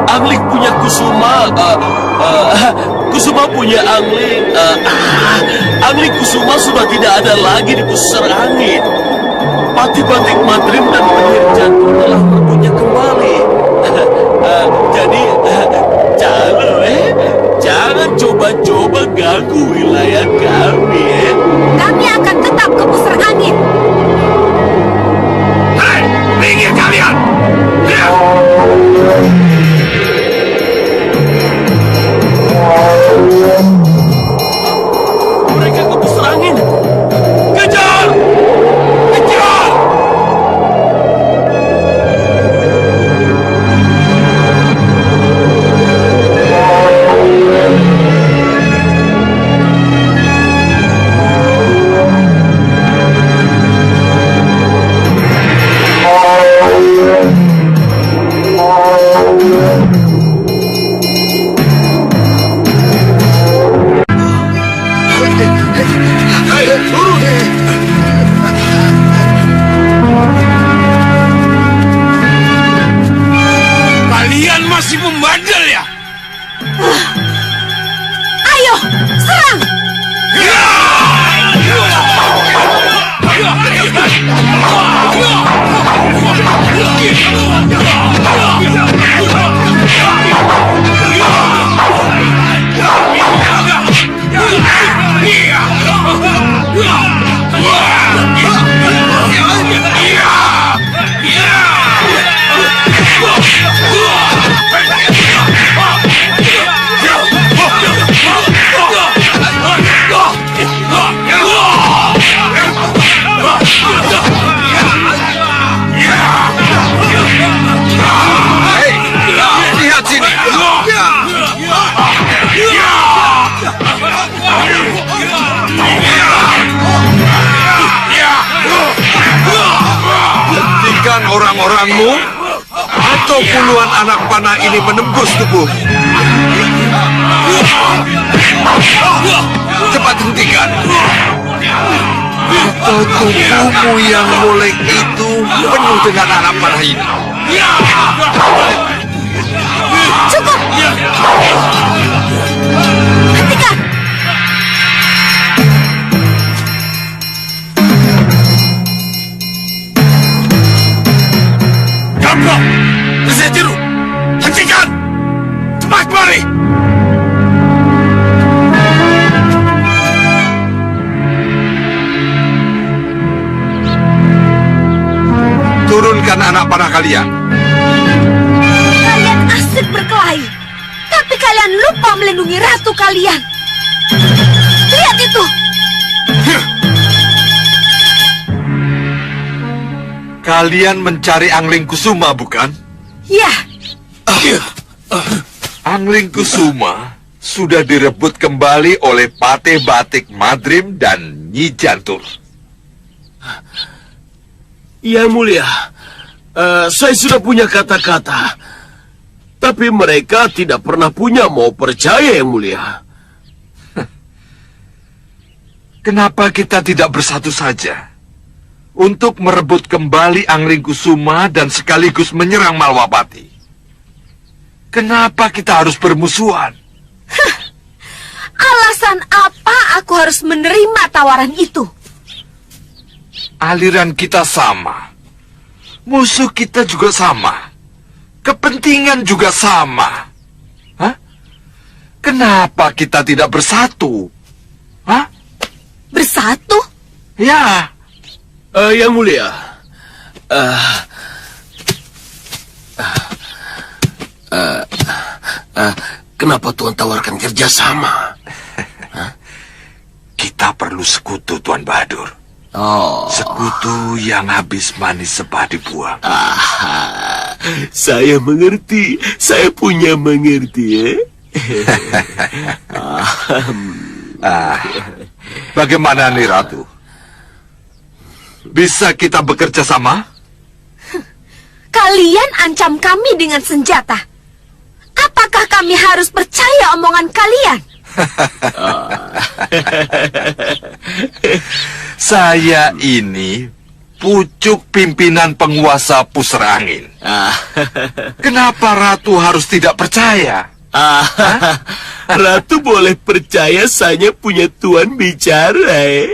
Angling punya Kusuma. Kusuma punya Angling. Angling Kusuma sudah tidak ada lagi di Pusar Angin. Pati-Batik Madrim dan penyihir jantung telah merebutnya kembali. Jadi, jangan coba-coba ganggu wilayah kami. Kami akan tetap ke Pusar Angin. Hei, minggir kalian! Ya. Mereka ke Pusar Angin. Kejar! Kejar! Kalian masih membandel ya? Ayo, serang! Lihat sini. Hentikan orang-orangmu atau puluhan anak panah ini menembus tubuh. Cepat hentikan. Atau tubuhmu yang molek itu penuh dengan anak panah ini. Cukup! Hentikan! Gamblo! Kesetiru! Hentikan! Cepat kemari! Turunkan anak panah kalian. Kalian asik berkelahi, tapi kalian lupa melindungi ratu kalian. Lihat itu! Kalian mencari Angling Kusuma, bukan? Ya, Angling Kusuma sudah direbut kembali oleh Pati-Batik Madrim dan Nyi Jantur. Yang mulia, saya sudah punya kata-kata. Tapi mereka tidak pernah punya mau percaya, Yang mulia. Kenapa kita tidak bersatu saja untuk merebut kembali Angling Kusuma dan sekaligus menyerang Malwapati? Kenapa kita harus bermusuhan? alasan apa aku harus menerima tawaran itu? Aliran kita sama. Musuh kita juga sama. Kepentingan juga sama. Hah? Kenapa kita tidak bersatu? Hah? Bersatu? Ya. Yang mulia, kenapa Tuan tawarkan kerjasama? Kita perlu sekutu, Tuan Bahadur. Oh. Sekutu yang habis manis sepah dibuang. Saya mengerti. Saya punya mengerti, Bagaimana nih, Ratu? Bisa kita bekerja sama? Kalian ancam kami dengan senjata. Apakah kami harus percaya percaya omongan kalian. Saya ini pucuk pimpinan penguasa Pusar Angin. Kenapa Ratu harus tidak percaya? Ratu boleh percaya saya punya tuan bicara.